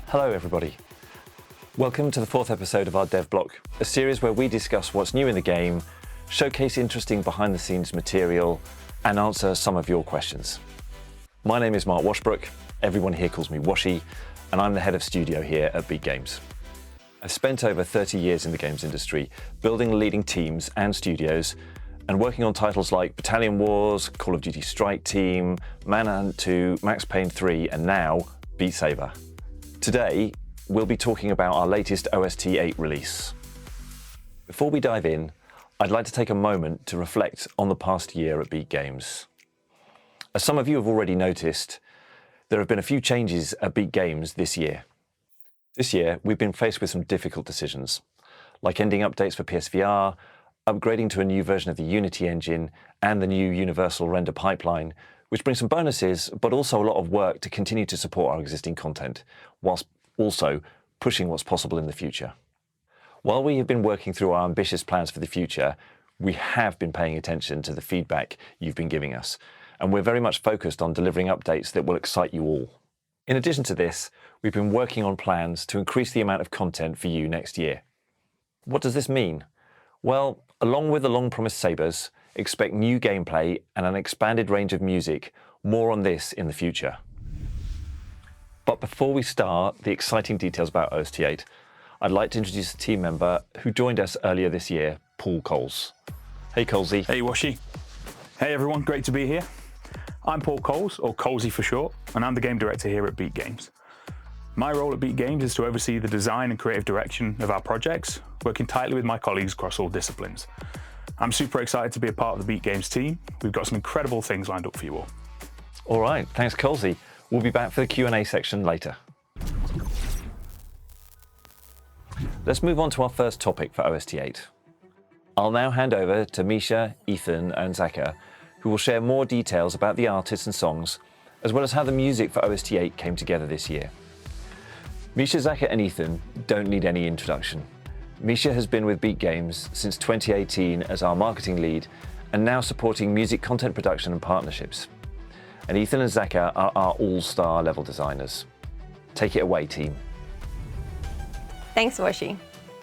Hello everybody. Welcome to the fourth episode of our Dev Bloq, a series where we discuss what's new in the game, showcase interesting behind-the-scenes material, and answer some of your questions. My name is Mark Washbrook, everyone here calls me Washy, and I'm the head of studio here at Beat Games. I've spent over 30 years in the games industry, building and leading teams and studios, and working on titles like Battalion Wars, Call of Duty Strike Team, Manhunt 2, Max Payne 3, and now Beat Saber. Today, we'll be talking about our latest OST 8 release. Before we dive in, I'd like to take a moment to reflect on the past year at Beat Games. As some of you have already noticed, there have been a few changes at Beat Games this year. This year, we've been faced with some difficult decisions, like ending updates for PSVR, upgrading to a new version of the Unity engine, and the new universal render pipeline, which brings some bonuses, but also a lot of work to continue to support our existing content, whilst also pushing what's possible in the future. While we have been working through our ambitious plans for the future, we have been paying attention to the feedback you've been giving us, and we're very much focused on delivering updates that will excite you all. In addition to this, we've been working on plans to increase the amount of content for you next year. What does this mean? Well, along with the long-promised Sabers, expect new gameplay and an expanded range of music. More on this in the future. But before we start the exciting details about OST 8, I'd like to introduce a team member who joined us earlier this year, Colls. Hey Collsy. Hey Washy. Hey everyone, great to be here. I'm Paul Colls, or Collsy for short, and I'm the game director here at Beat Games. My role at Beat Games is to oversee the design and creative direction of our projects, working tightly with my colleagues across all disciplines. I'm super excited to be a part of the Beat Games team. We've got some incredible things lined up for you all. All right, thanks Collsy. We'll be back for the Q&A section later. Let's move on to our first topic for OST 8. I'll now hand over to Misha, Ethan, and Zaka, who will share more details about the artists and songs, as well as how the music for OST 8 came together this year. Misha, Zaka, and Ethan don't need any introduction. Misha has been with Beat Games since 2018 as our marketing lead and now supporting music content production and partnerships. And Ethan and Zaka are our all-star level designers. Take it away, team. Thanks, Washy.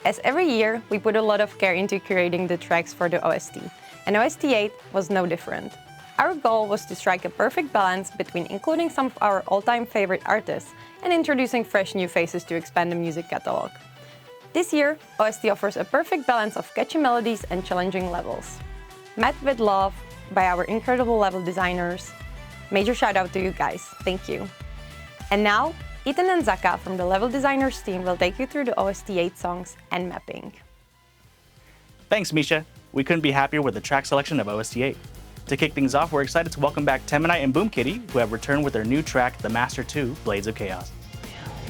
As every year, we put a lot of care into creating the tracks for the OST, and OST 8 was no different. Our goal was to strike a perfect balance between including some of our all-time favorite artists and introducing fresh new faces to expand the music catalog. This year, OST offers a perfect balance of catchy melodies and challenging levels. Met with love by our incredible level designers. Major shout out to you guys, thank you. And now, Ethan and Zaka from the level designers team will take you through the OST 8 songs and mapping. Thanks, Misha. We couldn't be happier with the track selection of OST 8. To kick things off, we're excited to welcome back Teminite and Boom Kitty, who have returned with their new track, The Master 2, Blades of Chaos.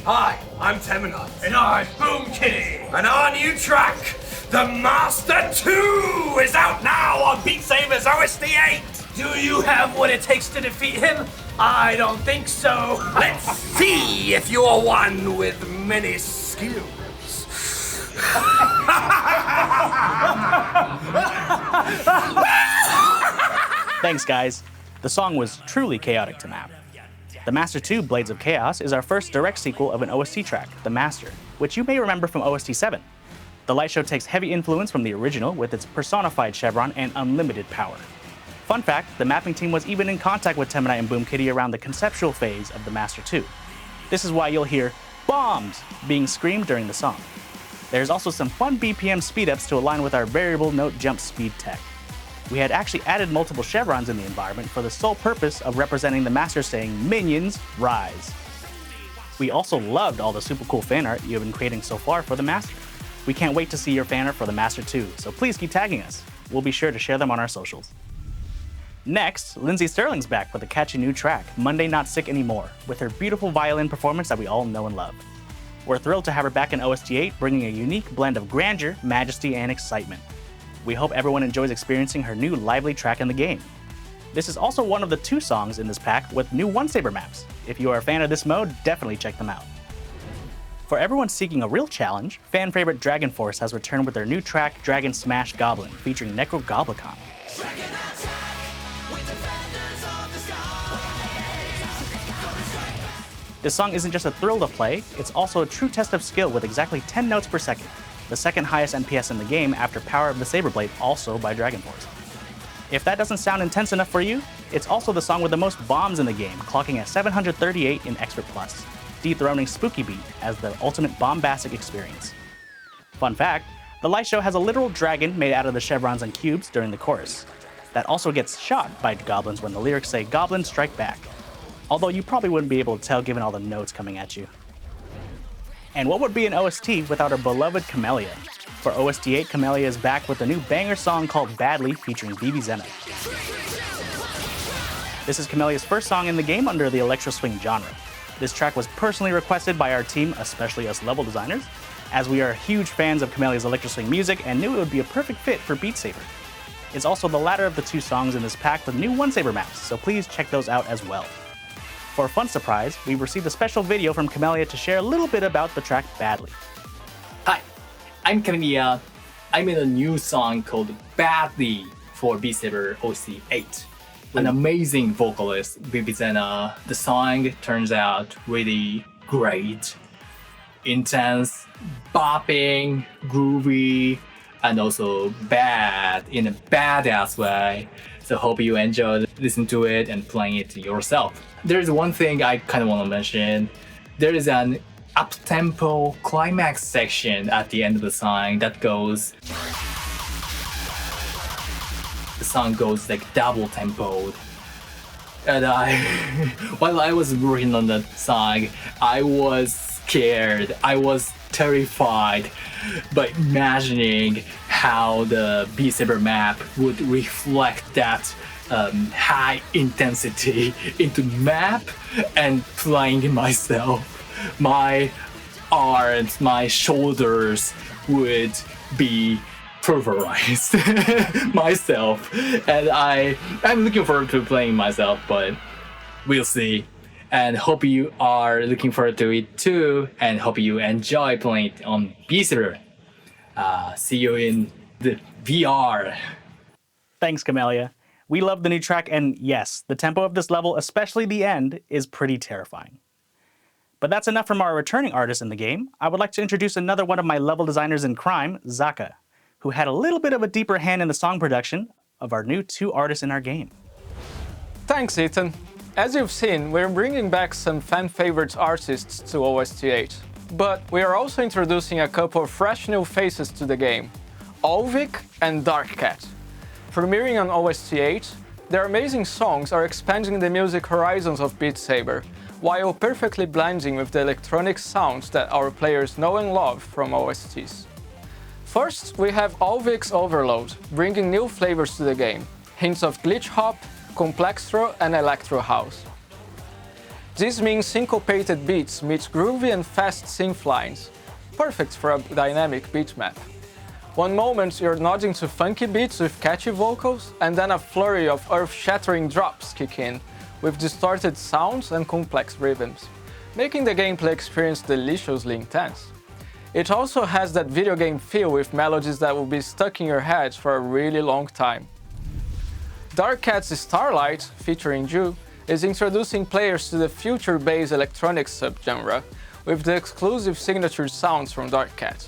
Hi, I'm Teminite. And I'm Boom Kitty. And our new track, The Master 2, is out now on Beat Saber's OST 8. Do you have what it takes to defeat him? I don't think so. Let's see if you're one with many skills. Thanks, guys. The song was truly chaotic to map. The Master 2, Blades of Chaos is our first direct sequel of an OST track, The Master, which you may remember from OST 7. The Lightshow takes heavy influence from the original with its personified chevron and unlimited power. Fun fact, the mapping team was even in contact with Teminite and Boom Kitty around the conceptual phase of The Master 2. This is why you'll hear bombs being screamed during the song. There's also some fun BPM speedups to align with our variable note jump speed tech. We had actually added multiple chevrons in the environment for the sole purpose of representing the Master saying, "Minions, rise." We also loved all the super cool fan art you have been creating so far for the Master. We can't wait to see your fan art for the Master 2, so please keep tagging us. We'll be sure to share them on our socials. Next, Lindsay Sterling's back with a catchy new track, Monday Not Sick Anymore, with her beautiful violin performance that we all know and love. We're thrilled to have her back in OST 8, bringing a unique blend of grandeur, majesty, and excitement. We hope everyone enjoys experiencing her new lively track in the game. This is also one of the 2 songs in this pack with new Saber maps. If you are a fan of this mode, definitely check them out. For everyone seeking a real challenge, fan favorite Dragon Force has returned with their new track, Dragon Smash Goblin, featuring Necro Goblicon. This song isn't just a thrill to play, it's also a true test of skill with exactly 10 notes per second, the second highest NPS in the game after Power of the Saber Blade, also by Dragon Force. If that doesn't sound intense enough for you, it's also the song with the most bombs in the game, clocking at 738 in Expert Plus, dethroning Spooky Beat as the ultimate bombastic experience. Fun fact, the Lightshow has a literal dragon made out of the chevrons and cubes during the chorus. That also gets shot by goblins when the lyrics say "Goblin, strike back." Although you probably wouldn't be able to tell given all the notes coming at you. And what would be an OST without our beloved Camellia? For OST 8, Camellia is back with a new banger song called Badly featuring BB Zena. This is Camellia's first song in the game under the electro swing genre. This track was personally requested by our team, especially us level designers, as we are huge fans of Camellia's electro swing music and knew it would be a perfect fit for Beat Saber. It's also the latter of the two songs in this pack with new One Saber maps, so please check those out as well. For a fun surprise, we received a special video from Camellia to share a little bit about the track Badly. Hi, I'm Camellia. I made a new song called Badly for Beat Saber OC 8. An amazing vocalist, BB Zena. The song turns out really great, intense, bopping, groovy, and also bad in a badass way. So hope you enjoy listening to it and playing it yourself. There's one thing I kind of want to mention. There is an up-tempo climax section at the end of the song that goes... The song goes like double tempoed. And while I was working on that song, I was scared. I was terrified by imagining how the Beat Saber map would reflect that high intensity into map and playing myself. My arms, my shoulders would be pulverized myself, and I'm looking forward to playing myself, but we'll see. And hope you are looking forward to it too, and hope you enjoy playing it on Beat Saber. See you in the VR. Thanks, Camellia. We love the new track, and yes, the tempo of this level, especially the end, is pretty terrifying. But that's enough from our returning artist in the game. I would like to introduce another one of my level designers in crime, Zaka, who had a little bit of a deeper hand in the song production of our new two artists in our game. Thanks, Ethan. As you've seen, we're bringing back some fan-favorite artists to OST 8. But we are also introducing a couple of fresh new faces to the game, auvic and Darkcat. Premiering on OST 8, their amazing songs are expanding the music horizons of Beat Saber, while perfectly blending with the electronic sounds that our players know and love from OSTs. First, we have auvic's Overload, bringing new flavors to the game, hints of glitch hop, complextro and electro house. This means syncopated beats meet groovy and fast synth lines, perfect for a dynamic beat map. One moment you're nodding to funky beats with catchy vocals, and then a flurry of earth-shattering drops kick in, with distorted sounds and complex rhythms, making the gameplay experience deliciously intense. It also has that video game feel with melodies that will be stuck in your head for a really long time. Darkcat's Starlight, featuring Ju, is introducing players to the future-based electronic subgenre with the exclusive signature sounds from Darkcat,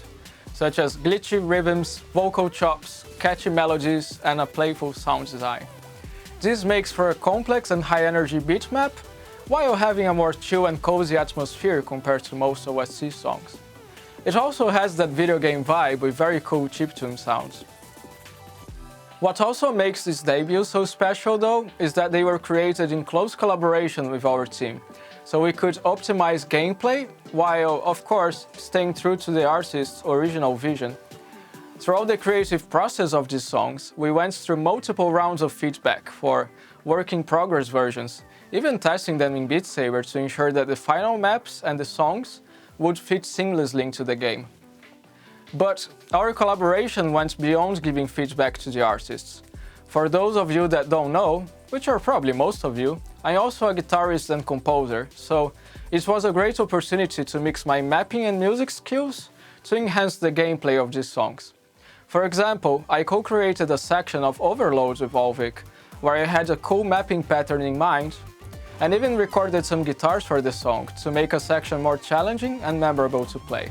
such as glitchy rhythms, vocal chops, catchy melodies, and a playful sound design. This makes for a complex and high-energy beat map, while having a more chill and cozy atmosphere compared to most OST songs. It also has that video game vibe with very cool chiptune sounds. What also makes this debut so special though, is that they were created in close collaboration with our team, so we could optimize gameplay, while of course staying true to the artist's original vision. Throughout the creative process of these songs, we went through multiple rounds of feedback for work-in-progress versions, even testing them in Beat Saber to ensure that the final maps and the songs would fit seamlessly into the game. But our collaboration went beyond giving feedback to the artists. For those of you that don't know, which are probably most of you, I'm also a guitarist and composer, so it was a great opportunity to mix my mapping and music skills to enhance the gameplay of these songs. For example, I co-created a section of Overload with auvic, where I had a cool mapping pattern in mind, and even recorded some guitars for the song to make a section more challenging and memorable to play.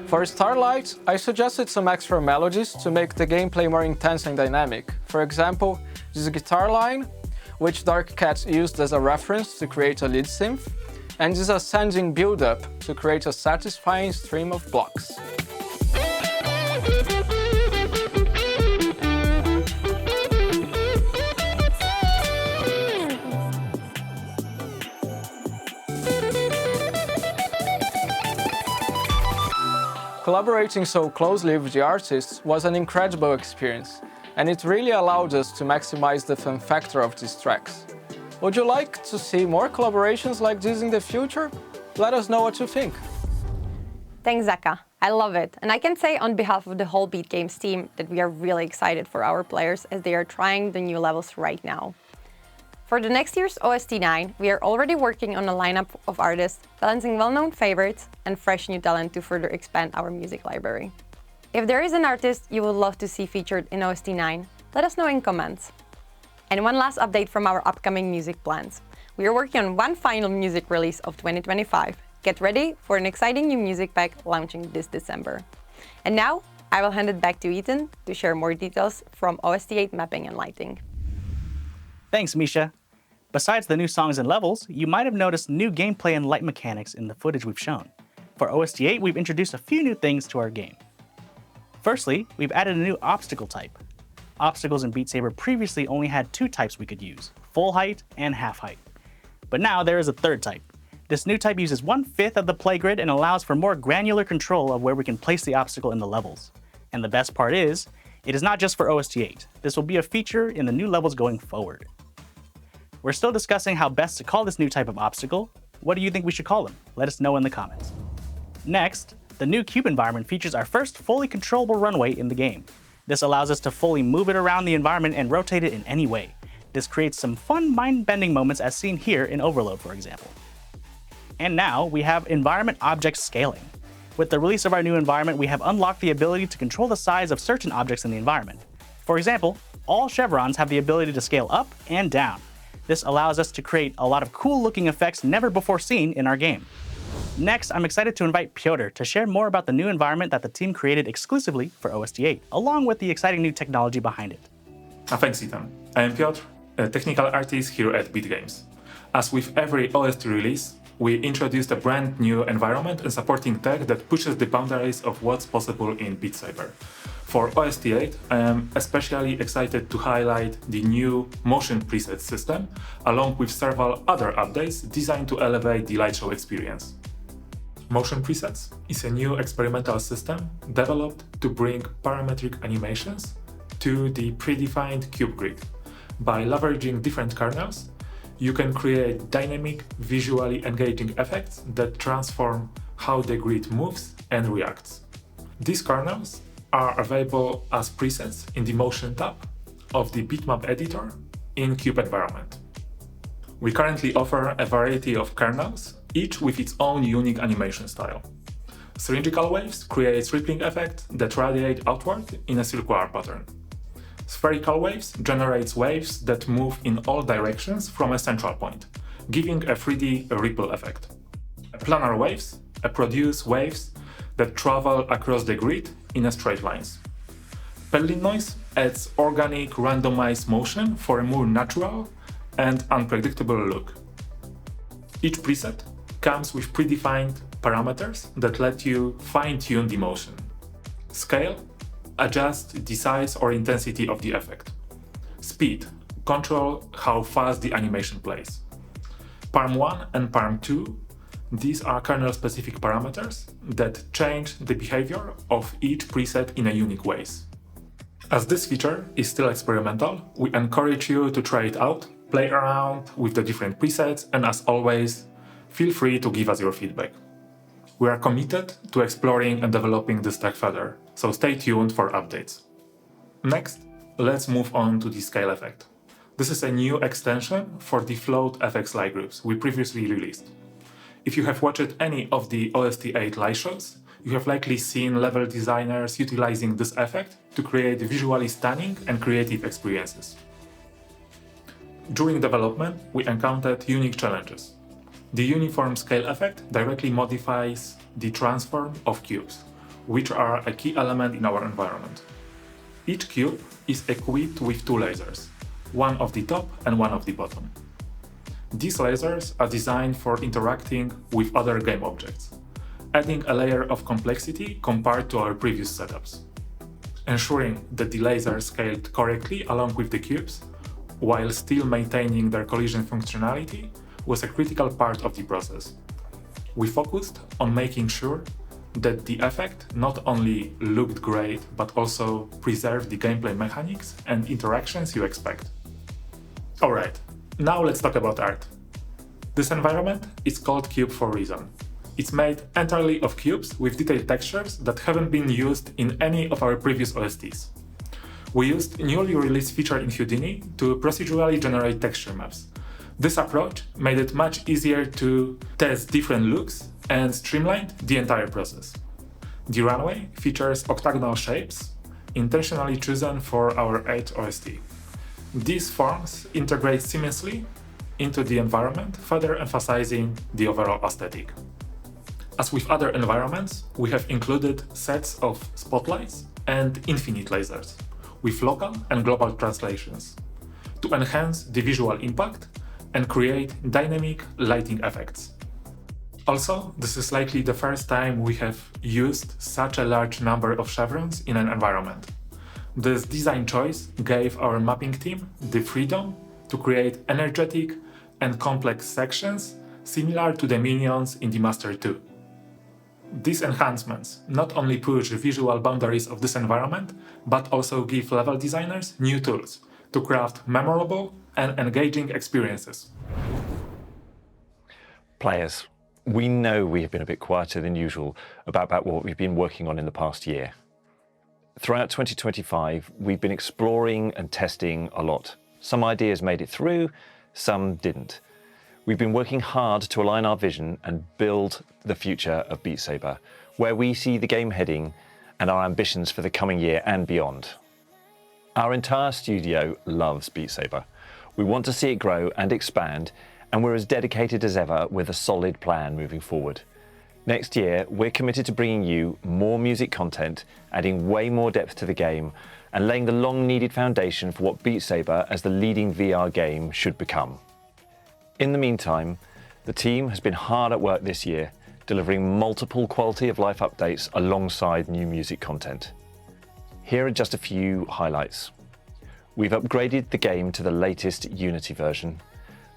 For Starlight, I suggested some extra melodies to make the gameplay more intense and dynamic. For example, this guitar line, which Dark Cat used as a reference to create a lead synth, and this ascending build-up to create a satisfying stream of blocks. Collaborating so closely with the artists was an incredible experience, and it really allowed us to maximize the fun factor of these tracks. Would you like to see more collaborations like this in the future? Let us know what you think. Thanks, Zaka. I love it. And I can say on behalf of the whole Beat Games team that we are really excited for our players as they are trying the new levels right now. For the next year's OST 9, we are already working on a lineup of artists, balancing well-known favorites and fresh new talent to further expand our music library. If there is an artist you would love to see featured in OST 9, let us know in comments. And one last update from our upcoming music plans. We are working on one final music release of 2025. Get ready for an exciting new music pack launching this December. And now, I will hand it back to Ethan to share more details from OST 8 mapping and lighting. Thanks, Misha. Besides the new songs and levels, you might have noticed new gameplay and light mechanics in the footage we've shown. For OST 8, we've introduced a few new things to our game. Firstly, we've added a new obstacle type. Obstacles in Beat Saber previously only had two types we could use, full height and half height. But now there is a third type. This new type uses 1/5 of the play grid and allows for more granular control of where we can place the obstacle in the levels. And the best part is, it is not just for OST 8. This will be a feature in the new levels going forward. We're still discussing how best to call this new type of obstacle. What do you think we should call them? Let us know in the comments. Next, the new cube environment features our first fully controllable runway in the game. This allows us to fully move it around the environment and rotate it in any way. This creates some fun mind-bending moments as seen here in Overload, for example. And now we have environment object scaling. With the release of our new environment, we have unlocked the ability to control the size of certain objects in the environment. For example, all chevrons have the ability to scale up and down. This allows us to create a lot of cool-looking effects never before seen in our game. Next, I'm excited to invite Piotr to share more about the new environment that the team created exclusively for OST 8, along with the exciting new technology behind it. Thanks, Ethan. I am Piotr, a technical artist here at Beat Games. As with every OST release, we introduced a brand new environment and supporting tech that pushes the boundaries of what's possible in Beat Saber. For OST 8, I am especially excited to highlight the new motion preset system, along with several other updates designed to elevate the Lightshow experience. Motion presets is a new experimental system developed to bring parametric animations to the predefined cube grid. By leveraging different kernels, you can create dynamic, visually engaging effects that transform how the grid moves and reacts. These kernels are available as presets in the Motion tab of the bitmap editor in Cube environment. We currently offer a variety of kernels, each with its own unique animation style. Cylindrical waves create rippling effects that radiate outward in a circular pattern. Spherical waves generates waves that move in all directions from a central point, giving a 3D ripple effect. Planar waves produce waves that travel across the grid in a straight lines. Pelling noise adds organic, randomized motion for a more natural and unpredictable look. Each preset comes with predefined parameters that let you fine-tune the motion. Scale adjusts the size or intensity of the effect. Speed control how fast the animation plays. Parm 1 and Parm 2, these are kernel-specific parameters that change the behavior of each preset in a unique ways. As this feature is still experimental, we encourage you to try it out, play around with the different presets, and as always, feel free to give us your feedback. We are committed to exploring and developing this tech further, so stay tuned for updates. Next, let's move on to the scale effect. This is a new extension for the float FX light groups we previously released. If you have watched any of the OST8 live shows, you have likely seen level designers utilizing this effect to create visually stunning and creative experiences. During development, we encountered unique challenges. The uniform scale effect directly modifies the transform of cubes, which are a key element in our environment. Each cube is equipped with two lasers, one of the top and one of the bottom. These lasers are designed for interacting with other game objects, adding a layer of complexity compared to our previous setups. Ensuring that the lasers scaled correctly along with the cubes, while still maintaining their collision functionality, was a critical part of the process. We focused on making sure that the effect not only looked great, but also preserved the gameplay mechanics and interactions you expect. Alright, now let's talk about art. This environment is called Cube for a reason. It's made entirely of cubes with detailed textures that haven't been used in any of our previous OSTs. We used a newly released feature in Houdini to procedurally generate texture maps. This approach made it much easier to test different looks and streamlined the entire process. The runway features octagonal shapes, intentionally chosen for our 8th OST. These forms integrate seamlessly into the environment, further emphasizing the overall aesthetic. As with other environments, we have included sets of spotlights and infinite lasers, with local and global translations, to enhance the visual impact and create dynamic lighting effects. Also, this is likely the first time we have used such a large number of chevrons in an environment. This design choice gave our mapping team the freedom to create energetic and complex sections similar to the minions in the Master 2. These enhancements not only push the visual boundaries of this environment, but also give level designers new tools to craft memorable and engaging experiences. Players, we know we have been a bit quieter than usual about what we've been working on in the past year. Throughout 2025, we've been exploring and testing a lot. Some ideas made it through, some didn't. We've been working hard to align our vision and build the future of Beat Saber, where we see the game heading and our ambitions for the coming year and beyond. Our entire studio loves Beat Saber. We want to see it grow and expand, and we're as dedicated as ever with a solid plan moving forward. Next year, we're committed to bringing you more music content, adding way more depth to the game, and laying the long-needed foundation for what Beat Saber as the leading VR game should become. In the meantime, the team has been hard at work this year, delivering multiple quality of life updates alongside new music content. Here are just a few highlights. We've upgraded the game to the latest Unity version.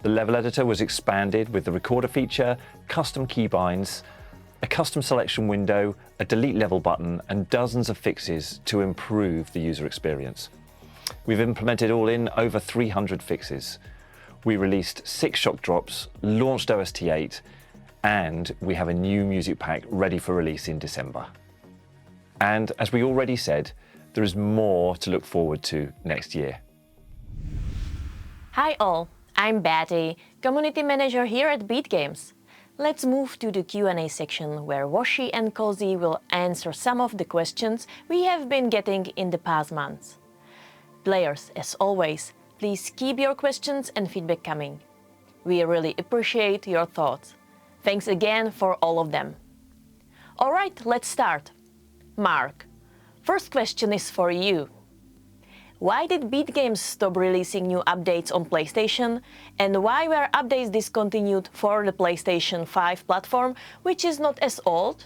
The level editor was expanded with the recorder feature, custom keybinds, a custom selection window, a delete level button, and dozens of fixes to improve the user experience. We've implemented all in over 300 fixes. We released 6 shock drops, launched OST8, and we have a new music pack ready for release in December. And as we already said, there is more to look forward to next year. Hi all, I'm Betty, Community Manager here at Beat Games. Let's move to the Q&A section where Washi and Cozy will answer some of the questions we have been getting in the past months. Players, as always, please keep your questions and feedback coming. We really appreciate your thoughts. Thanks again for all of them. Alright, let's start. Mark, first question is for you. Why did Beat Games stop releasing new updates on PlayStation, and why were updates discontinued for the PlayStation 5 platform, which is not as old?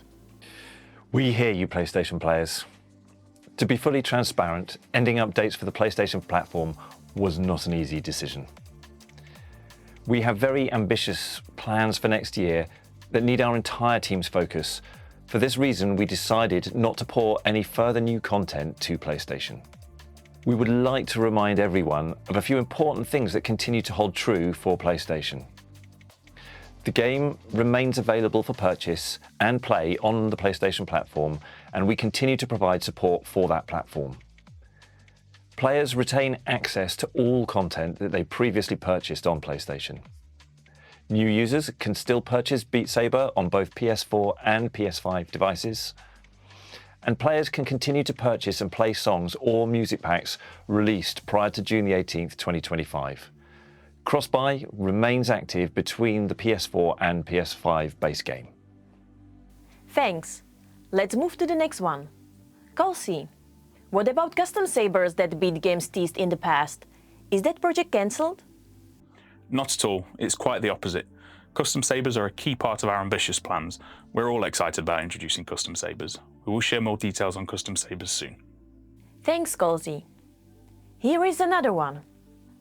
We hear you, PlayStation players. To be fully transparent, ending updates for the PlayStation platform was not an easy decision. We have very ambitious plans for next year that need our entire team's focus. For this reason, we decided not to pour any further new content to PlayStation. We would like to remind everyone of a few important things that continue to hold true for PlayStation. The game remains available for purchase and play on the PlayStation platform, and we continue to provide support for that platform. Players retain access to all content that they previously purchased on PlayStation. New users can still purchase Beat Saber on both PS4 and PS5 devices, and players can continue to purchase and play songs or music packs released prior to June the 18th, 2025. Cross-buy remains active between the PS4 and PS5 base game. Thanks. Let's move to the next one. Colls, what about custom sabers that Beat Games teased in the past? Is that project cancelled? Not at all. It's quite the opposite. Custom sabers are a key part of our ambitious plans. We're all excited about introducing custom sabers. We will share more details on custom sabers soon. Thanks, Colls. Here is another one.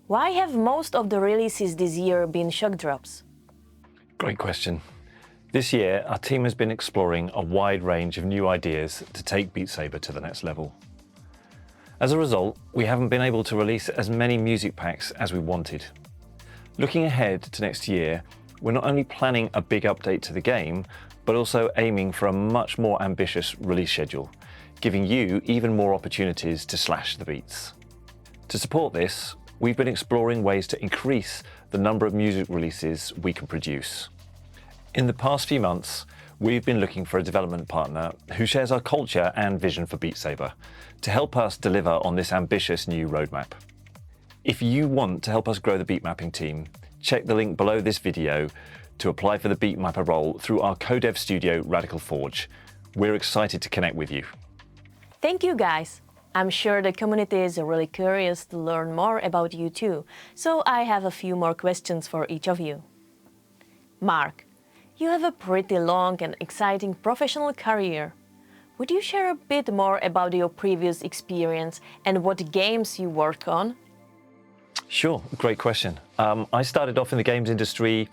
Why have most of the releases this year been shock drops? Great question. This year, our team has been exploring a wide range of new ideas to take Beat Saber to the next level. As a result, we haven't been able to release as many music packs as we wanted. Looking ahead to next year, we're not only planning a big update to the game, but also aiming for a much more ambitious release schedule, giving you even more opportunities to slash the beats. To support this, we've been exploring ways to increase the number of music releases we can produce. In the past few months, we've been looking for a development partner who shares our culture and vision for Beat Saber to help us deliver on this ambitious new roadmap. If you want to help us grow the beat mapping team, check the link below this video to apply for the beat mapper role through our co-dev studio Radical Forge. We're excited to connect with you. Thank you, guys. I'm sure the community is really curious to learn more about you too, so I have a few more questions for each of you. Mark, you have a pretty long and exciting professional career. Would you share a bit more about your previous experience and what games you work on? Sure, great question. I started off in the games industry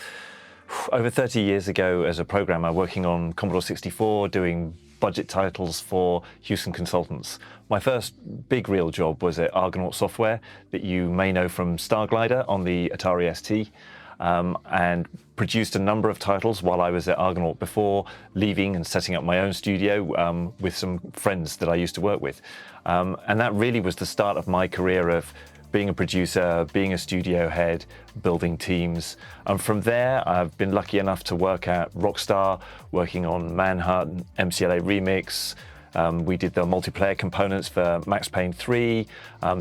over 30 years ago as a programmer working on Commodore 64, doing budget titles for Houston consultants. My first big real job was at Argonaut Software, that you may know from Starglider on the Atari ST, and produced a number of titles while I was at Argonaut before leaving and setting up my own studio with some friends that I used to work with. And that really was the start of my career of being a producer, being a studio head, building teams. And from there, I've been lucky enough to work at Rockstar, working on Manhunt, MCLA Remix. We did the multiplayer components for Max Payne 3,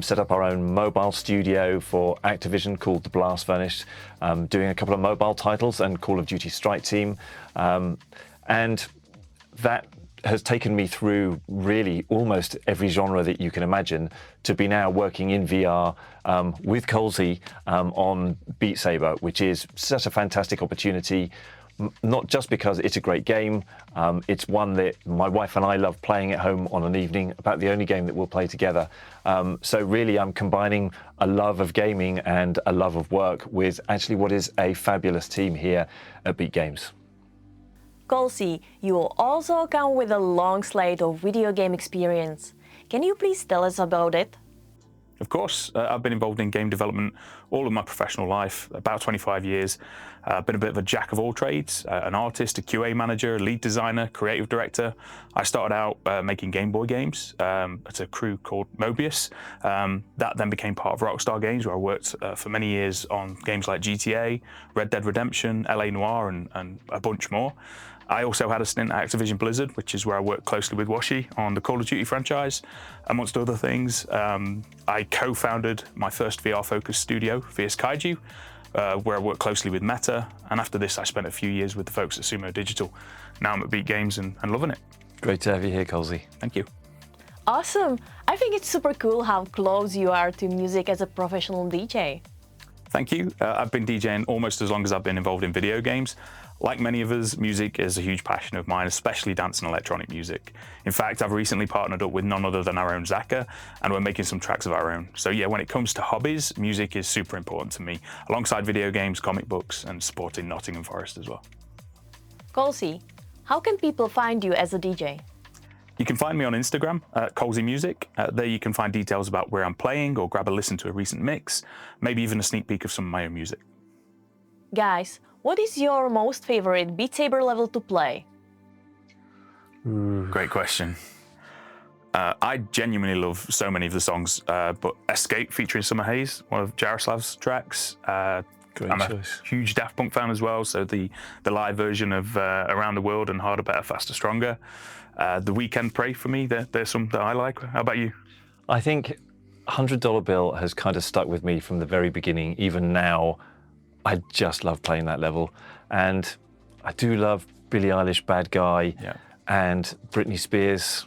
set up our own mobile studio for Activision called The Blast Furnace, doing a couple of mobile titles and Call of Duty Strike Team. And that has taken me through really almost every genre that you can imagine to be now working in VR with Colls on Beat Saber, which is such a fantastic opportunity, not just because it's a great game, it's one that my wife and I love playing at home on an evening, about the only game that we'll play together. So really I'm combining a love of gaming and a love of work with actually what is a fabulous team here at Beat Games. Colls, you will also come with a long slate of video game experience. Can you please tell us about it? Of course, I've been involved in game development all of my professional life, about 25 years. I've been a bit of a jack of all trades, an artist, a QA manager, lead designer, creative director. I started out making Game Boy games at a crew called Mobius. That then became part of Rockstar Games, where I worked for many years on games like GTA, Red Dead Redemption, LA Noire, and a bunch more. I also had a stint at Activision Blizzard, which is where I worked closely with Washi on the Call of Duty franchise, amongst other things. I co-founded my first VR-focused studio, Fierce Kaiju, where I worked closely with Meta. And after this, I spent a few years with the folks at Sumo Digital. Now I'm at Beat Games and loving it. Great to have you here, Colls. Thank you. Awesome! I think it's super cool how close you are to music as a professional DJ. Thank you. I've been DJing almost as long as I've been involved in video games. Like many of us, music is a huge passion of mine, especially dance and electronic music. In fact, I've recently partnered up with none other than our own Zaka, and we're making some tracks of our own. So yeah, when it comes to hobbies, music is super important to me, alongside video games, comic books, and supporting Nottingham Forest as well. Colls, how can people find you as a DJ? You can find me on Instagram at Colls Music. There you can find details about where I'm playing or grab a listen to a recent mix, maybe even a sneak peek of some of my own music. Guys, What is your most favorite Beat Saber level to play? Great question. I genuinely love so many of the songs, but Escape featuring Summer Haze, one of Jaroslav's tracks. I'm choice. a huge Daft Punk fan as well, so the live version of Around the World and Harder, Better, Faster, Stronger. The Weekend Pray for me, there's some that I like. How about you? I think $100 Bill has kind of stuck with me from the very beginning. Even now, I just love playing that level. And I do love Billie Eilish, Bad Guy, and Britney Spears,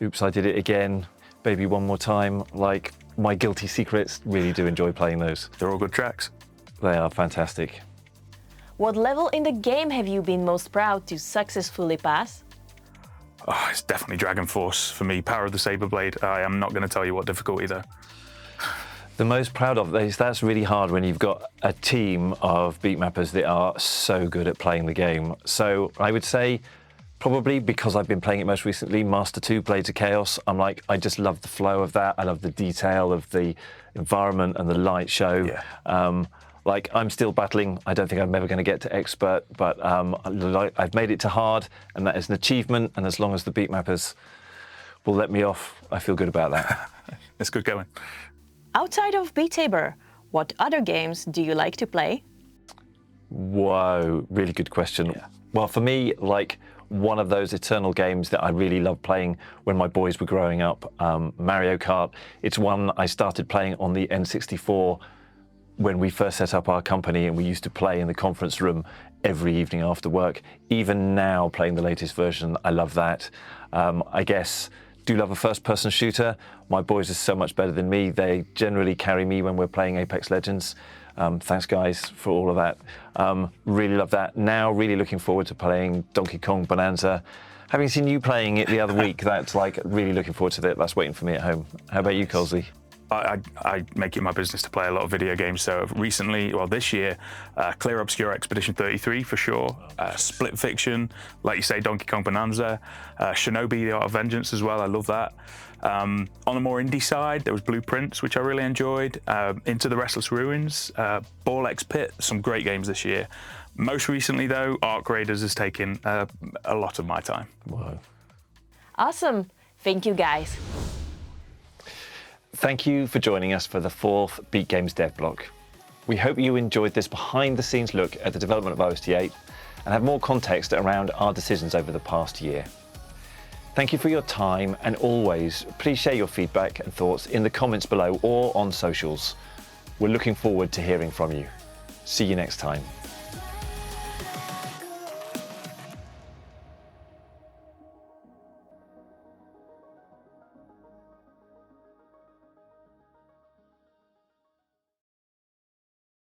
Oops, I Did It Again, Baby One More Time. Like, My Guilty Secrets, really do enjoy playing those. They're all good tracks. They are fantastic. What level in the game have you been most proud to successfully pass? Oh, it's definitely Dragon Force for me, Power of the Saber Blade. I am not going to tell you what difficulty though. The most proud of these, that's really hard when you've got a team of beat mappers that are so good at playing the game. So I would say, probably because I've been playing it most recently, Master 2, Blades of Chaos. I just love the flow of that. I love the detail of the environment and the light show. Yeah. I'm still battling. I don't think I'm ever going to get to expert, but I've made it to hard, and that is an achievement. And as long as the beat mappers will let me off, I feel good about that. It's good going. Outside of Beat Saber, what other games do you like to play? Whoa, really good question. Yeah. Well, for me, one of those eternal games that I really loved playing when my boys were growing up, Mario Kart. It's one I started playing on the N64 when we first set up our company, and we used to play in the conference room every evening after work. Even now, playing the latest version, I love that. I guess, do love a first-person shooter. My boys are so much better than me. They generally carry me when we're playing Apex Legends. Thanks, guys, for all of that. Really love that. Now, really looking forward to playing Donkey Kong Bonanza. Having seen you playing it the other week, that's really looking forward to that. That's waiting for me at home. How about you, Colsey? I make it my business to play a lot of video games. So recently, this year, Clear Obscure Expedition 33 for sure, Split Fiction, like you say, Donkey Kong Bonanza, Shinobi: The Art of Vengeance as well. I love that. On the more indie side, there was Blueprints, which I really enjoyed. Into the Restless Ruins, Ball X Pit, some great games this year. Most recently, though, Arc Raiders has taken a lot of my time. Wow. Awesome. Thank you, guys. Thank you for joining us for the 4th Beat Games Dev Block. We hope you enjoyed this behind-the-scenes look at the development of OST 8 and have more context around our decisions over the past year. Thank you for your time, and always, please share your feedback and thoughts in the comments below or on socials. We're looking forward to hearing from you. See you next time.